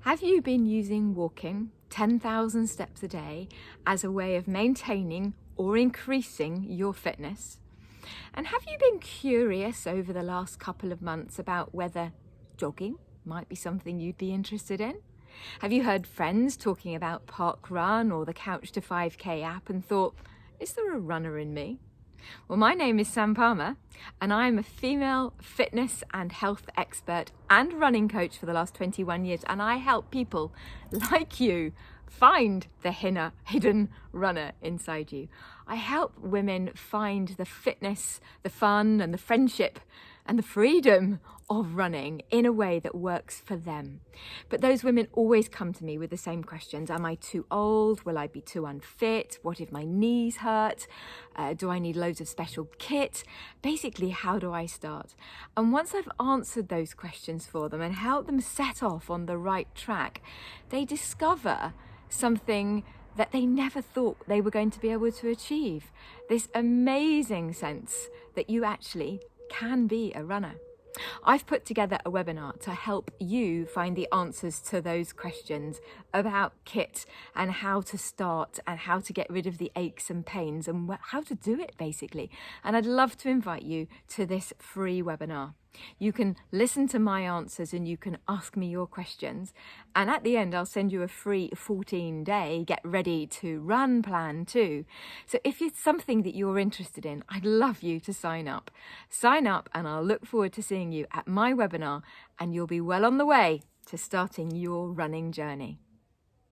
Have you been using walking 10,000 steps a day as a way of maintaining or increasing your fitness? And have you been curious over the last couple of months about whether jogging might be something you'd be interested in? Have you heard friends talking about Park Run or the Couch to 5K app and thought, is there a runner in me? Well, my name is Sam Palmer, and I'm a female fitness and health expert and running coach for the last 21 years, and I help people like you find the hidden runner inside you. I help women find the fitness, the fun, and the friendship and the freedom of running in a way that works for them. But those women always come to me with the same questions. Am I too old? Will I be too unfit? What if my knees hurt? Do I need loads of special kit? Basically, how do I start? And once I've answered those questions for them and helped them set off on the right track, they discover something that they never thought they were going to be able to achieve. This amazing sense that you actually can be a runner. I've put together a webinar to help you find the answers to those questions about kit and how to start and how to get rid of the aches and pains and how to do it basically. And I'd love to invite you to this free webinar. You can listen to my answers and you can ask me your questions. And at the end, I'll send you a free 14-day get ready to run plan too. So if it's something that you're interested in, I'd love you to sign up. Sign up and I'll look forward to seeing you at my webinar, and you'll be well on the way to starting your running journey.